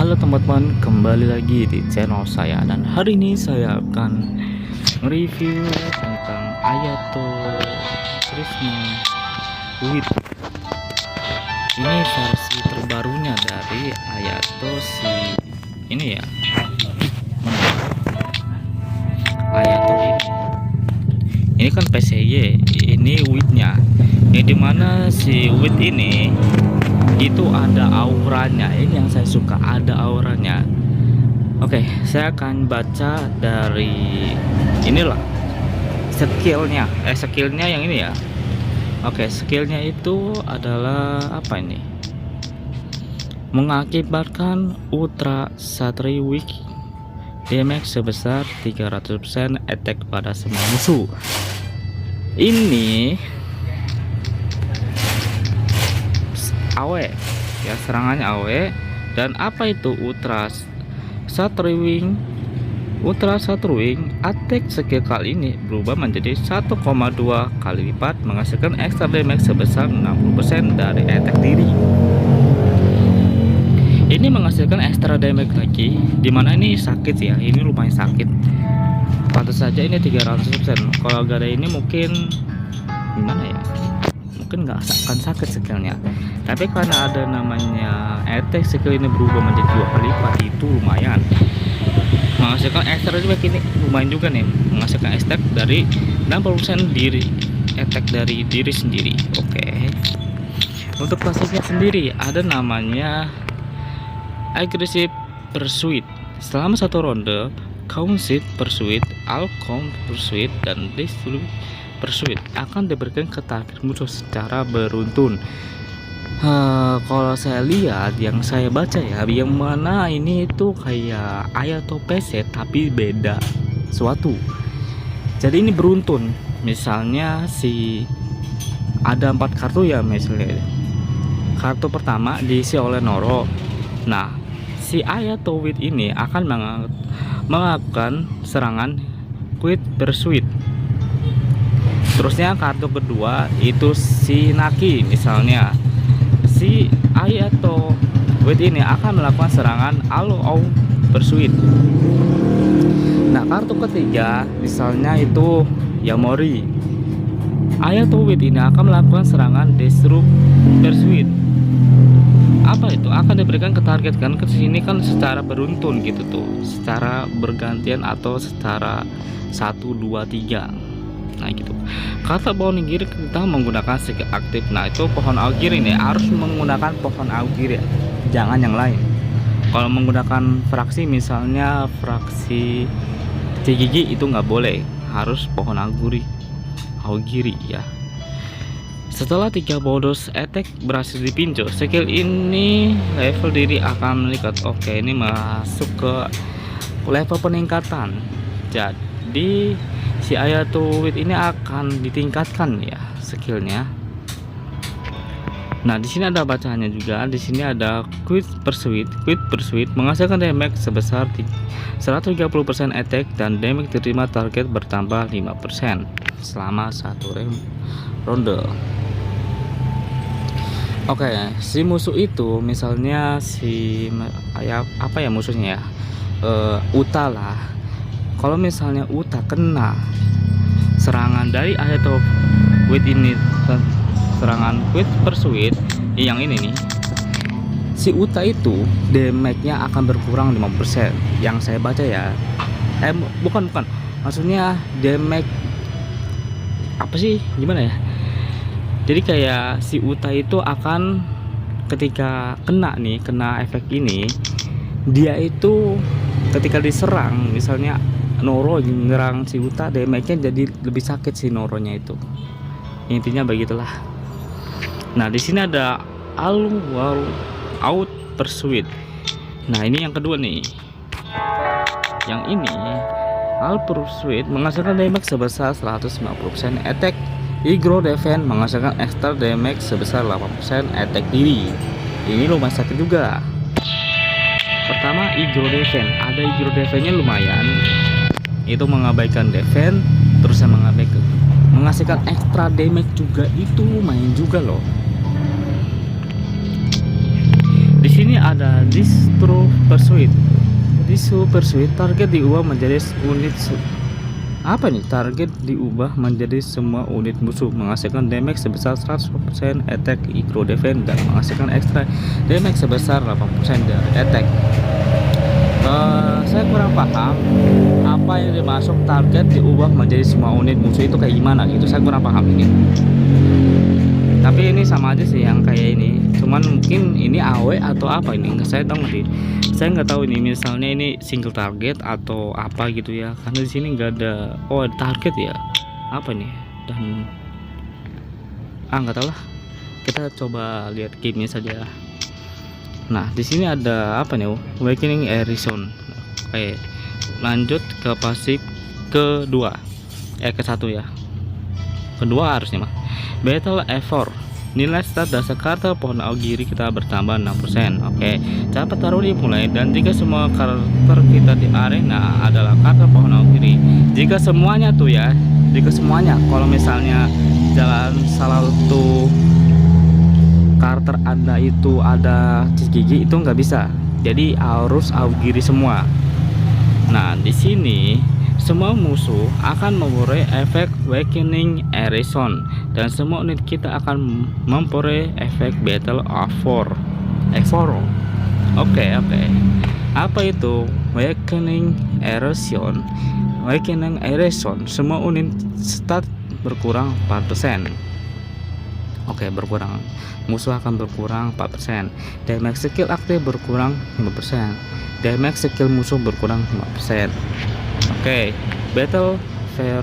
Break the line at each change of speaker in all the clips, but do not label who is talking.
Halo teman-teman, kembali lagi di channel saya, dan hari ini saya akan review tentang Ayato Krishna Wit. Ini versi terbarunya dari Ayato si ini ya. Ayato ini kan PCY, ini Witnya. Yang dimana si Wit ini itu ada auranya. Ini yang saya suka, ada auranya. Oke, saya akan baca dari inilah skillnya yang ini ya. Oke, skillnya itu adalah apa ini, mengakibatkan Ultra Satri Weak damage sebesar 300% attack pada semua musuh. Ini AW ya, serangannya AW. Dan apa itu Ultra Satri Wing? Ultra Satri Wing attack skill kali ini berubah menjadi 1,2 kali lipat, menghasilkan extra damage sebesar 60% dari attack diri. Ini menghasilkan extra damage lagi, dimana ini sakit ya, ini lumayan sakit. Pantas saja ini 300%. Kalau gak ada ini mungkin gimana ya, mungkin nggak akan sakit skillnya. Tapi karena ada namanya attack skill ini berubah menjadi 2 kali lipat, itu lumayan menghasilkan extra damage. Ini lumayan juga nih, menghasilkan attack dari 60% diri attack dari diri sendiri. Oke. Untuk pasifnya sendiri ada namanya Aggressive Pursuit. Selama satu ronde, Council Pursuit, Alcom Pursuit, dan Destruct Pursuit akan diberikan ke target musuh secara beruntun. Kalau saya lihat, yang saya baca ya, yang mana ini itu kayak Ayato PC tapi beda suatu. Jadi ini beruntun. Misalnya ada 4 kartu ya, misalnya kartu pertama diisi oleh Noro. Nah, si Ayato Wit ini akan melakukan serangan Quick Pursuit. Terusnya kartu kedua itu si Naki. Misalnya si Ayato Wit ini akan melakukan serangan All Pursuit. Nah, kartu ketiga misalnya itu Yamori. Ayato Wit ini akan melakukan serangan Destruct Pursuit. Apa itu? Akan diberikan ke target, kan ke sini kan secara beruntun gitu tuh, secara bergantian atau secara 1, 2, 3. Nah gitu. Kata pohon augir kita menggunakan skill aktif. Nah itu pohon augir ini harus menggunakan pohon augir ya, jangan yang lain. Kalau menggunakan fraksi, misalnya fraksi gigi itu nggak boleh, harus pohon augiri ya. Setelah 3 bonus attack berhasil dipinjau, skill ini level diri akan meningkat. Oke, ini masuk ke level peningkatan. Jadi si Ayato Wit ini akan ditingkatkan ya skillnya. Nah, di sini ada bacaannya juga. Di sini ada Quick Pursuit. Quick Pursuit menghasilkan damage sebesar 130% attack dan damage diterima target bertambah 5% selama 1 ronde. Oke, si musuh itu misalnya apa ya musuhnya ya, Uta lah. Kalau misalnya Uta kena serangan dari Ayato Wit ini, serangan Quick Pursuit yang ini nih, si Uta itu damage-nya akan berkurang 5%. Yang saya baca ya, bukan maksudnya damage apa sih, gimana ya, jadi kayak si Uta itu akan ketika kena efek ini, dia itu ketika diserang, misalnya Noro nyerang si Uta, damage-nya jadi lebih sakit si Noronya itu. Intinya begitulah. Nah, di sini ada Out Pursuit. Nah, ini yang kedua nih. Yang ini All Pursuit menghasilkan damage sebesar 150% attack. Igro Defense menghasilkan extra damage sebesar 8% attack diri. Ini lumayan sakit juga. Pertama, Igro Defense. Ada Igro Defense-nya lumayan. Itu mengabaikan defense, terus menghasilkan extra damage juga, itu lumayan juga loh. Di sini ada Distro Pursuit. Distro Pursuit target diubah menjadi unit apa nih? Target diubah menjadi semua unit musuh, menghasilkan damage sebesar 100% attack micro defense dan menghasilkan extra damage sebesar 80% dari attack. Saya kurang paham apa yang dimaksud target diubah menjadi semua unit musuh itu kayak gimana gitu. Saya kurang paham ini. Tapi ini sama aja sih yang kayak ini. Cuman mungkin ini AW atau apa ini? Saya nggak tahu ini. Misalnya ini single target atau apa gitu ya. Karena di sini nggak ada. Oh, ada target ya. Apa nih? Dan nggak tahu lah. Kita coba lihat gamenya saja. Nah, di sini ada apa nih? Awakening Horizon. Oke. Lanjut ke pasif kedua. Ke satu ya. Kedua harusnya mah. Battle Effort. Nilai stat dasar karakter pohon Augiri kita bertambah 6%. Oke. Cara pertarungan dimulai dan jika semua karakter kita di arena adalah karakter pohon Augiri. Jika semuanya tuh ya, kalau misalnya jalan salah satu karakter Anda itu ada gigi itu nggak bisa, jadi harus Augiri semua. Nah, di sini semua musuh akan memperoleh efek Awakening Horizon dan semua unit kita akan memperoleh efek Battle Effort. Oke. Apa itu Awakening Horizon? Awakening Horizon, semua unit stat berkurang 4%. Oke, berkurang. Musuh akan berkurang 4%. Damage skill aktif berkurang 5%. Damage skill musuh berkurang 5%. Oke, Battle Fair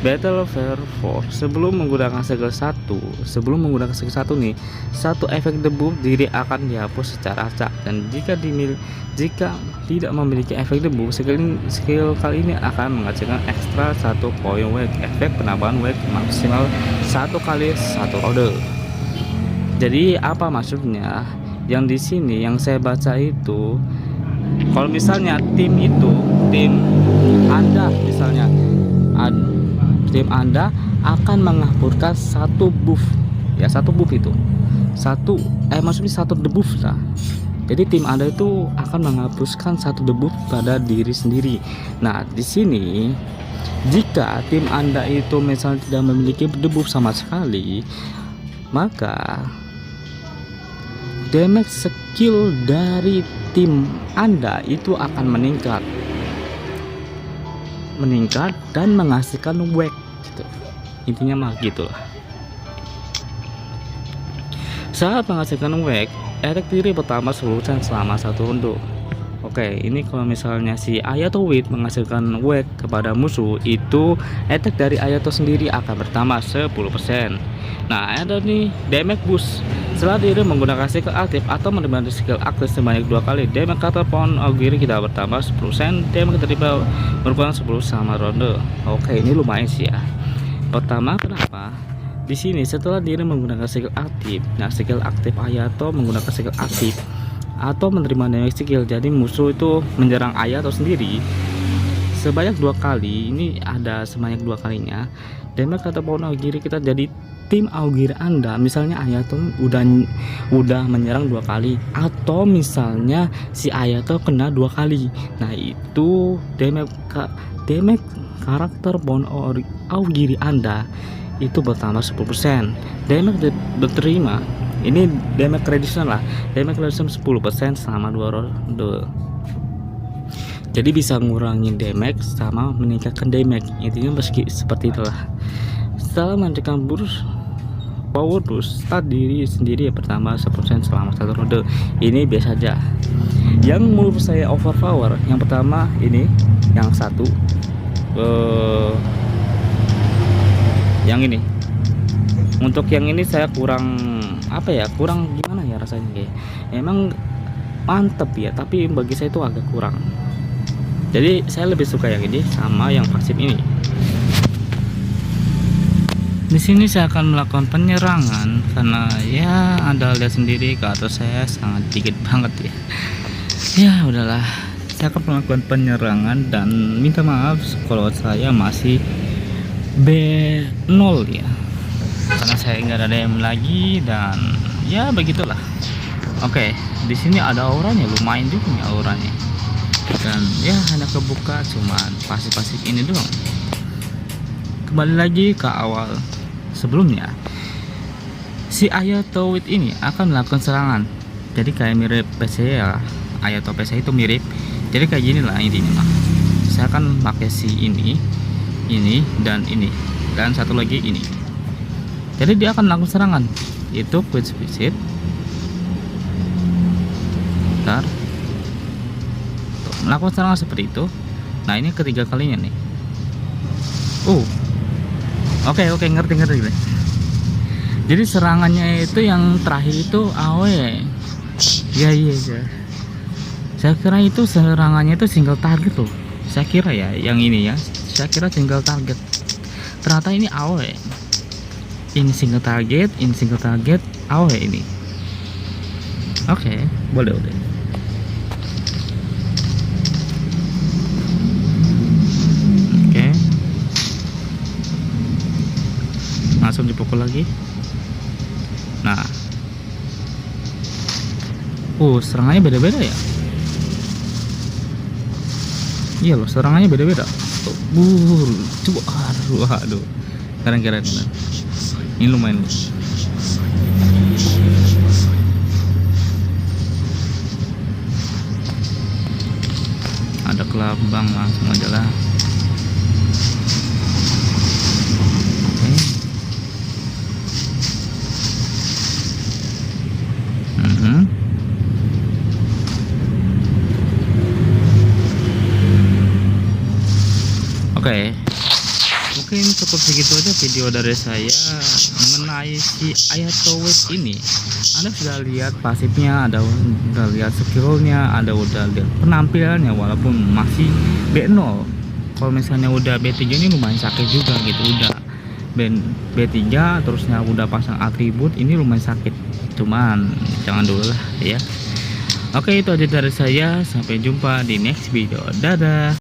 4. Sebelum menggunakan skill 1 nih, satu efek debuff diri akan dihapus secara acak, dan jika tidak memiliki efek debuff, skill kali ini akan menghasilkan ekstra 1 poin wake. Efek penambahan wake maksimal 1 kali 1 rode. Jadi apa maksudnya? Yang di sini yang saya baca itu, kalau misalnya tim Anda misalnya tim Anda akan menghapuskan satu buff ya, maksudnya satu debuff lah. Jadi tim Anda itu akan menghapuskan satu debuff pada diri sendiri. Nah, di sini jika tim Anda itu misalnya tidak memiliki debuff sama sekali, maka damage skill dari tim Anda itu akan meningkat dan menghasilkan wake gitu. Intinya mah gitulah. Saat menghasilkan wake, attack diri pertama 10% selama 1 ronde. Oke, ini kalau misalnya si Ayato Wit menghasilkan wake kepada musuh, itu attack dari Ayato sendiri akan bertambah 10%. Nah, ada nih damage boost. Setelah diri menggunakan skill aktif atau menerima skill aktif sebanyak 2 kali, damage karakter pohon Augiri kita bertambah 10%. Damage terima berkurang 10 sama ronde. Oke, ini lumayan sih ya. Pertama, kenapa? Di sini setelah diri menggunakan skill aktif, nah skill aktif Ayato menggunakan skill aktif atau menerima damage skill, jadi musuh itu menyerang Ayato sendiri sebanyak 2 kali. Ini ada sebanyak 2 kalinya. Damage karakter pohon Augiri kita, jadi tim Augiri Anda misalnya Ayato udah menyerang 2 kali, atau misalnya si Ayato kena 2 kali, nah itu damage karakter pohon Augiri Anda itu bertambah 10%. Damage diterima, ini damage reduction lah, damage reduction 10% selama 2 ronde. Jadi bisa ngurangin damage sama meningkatkan damage, intinya meski seperti itulah. Setelah menaikkan power boost, stat diri sendiri bertambah 10% selama 1 ronde. Ini biasa aja. Yang menurut saya overpower, yang pertama ini, yang satu yang ini. Untuk yang ini saya kurang gimana ya rasanya, kayak emang mantep ya, tapi bagi saya itu agak kurang. Jadi saya lebih suka yang ini sama yang pasif ini. Di sini saya akan melakukan penyerangan karena ya Anda lihat sendiri ke atas saya sangat dikit banget ya. Ya udahlah, saya akan melakukan penyerangan dan minta maaf kalau saya masih B0 ya, karena saya nggak ada DM lagi dan ya begitulah. Oke. di sini ada auranya, lumayan juga nih auranya. Dan ya hanya kebuka cuman pasif-pasif ini doang. Kembali lagi ke awal sebelumnya, si Ayato Wit ini akan melakukan serangan. Jadi kayak mirip PC ya, Ayato PC itu mirip. Jadi kayak gini lah intinya mah. Saya akan pakai si ini dan satu lagi ini. Jadi dia akan melakukan serangan. Itu quick visit. Bentar. Melakukan serangan seperti itu. Nah ini ketiga kalinya nih. Oke, ngerti. Jadi serangannya itu yang terakhir itu AOE. Ya. Saya kira itu serangannya itu single target loh. Saya kira ya yang ini ya. Saya kira single target. Ternyata ini AOE. Ini single target, AOE ini. Oke, boleh. Oke. Langsung dipukul lagi. Nah, serangannya beda-beda ya. Iya loh, serangannya beda-beda. Coba, aduh, keren. Ini lumayan loh. Ada kelabang, langsung aja lah. Oke, mungkin cukup segitu aja video dari saya mengenai si Ayato Wit ini. Anda sudah lihat pasifnya, ada udah lihat skillnya, ada udah lihat penampilannya walaupun masih B0. Kalau misalnya udah B3 ini lumayan sakit juga gitu. Udah B3 terusnya udah pasang atribut, ini lumayan sakit. Cuman jangan dulu lah ya. Oke, itu aja dari saya. Sampai jumpa di next video. Dadah.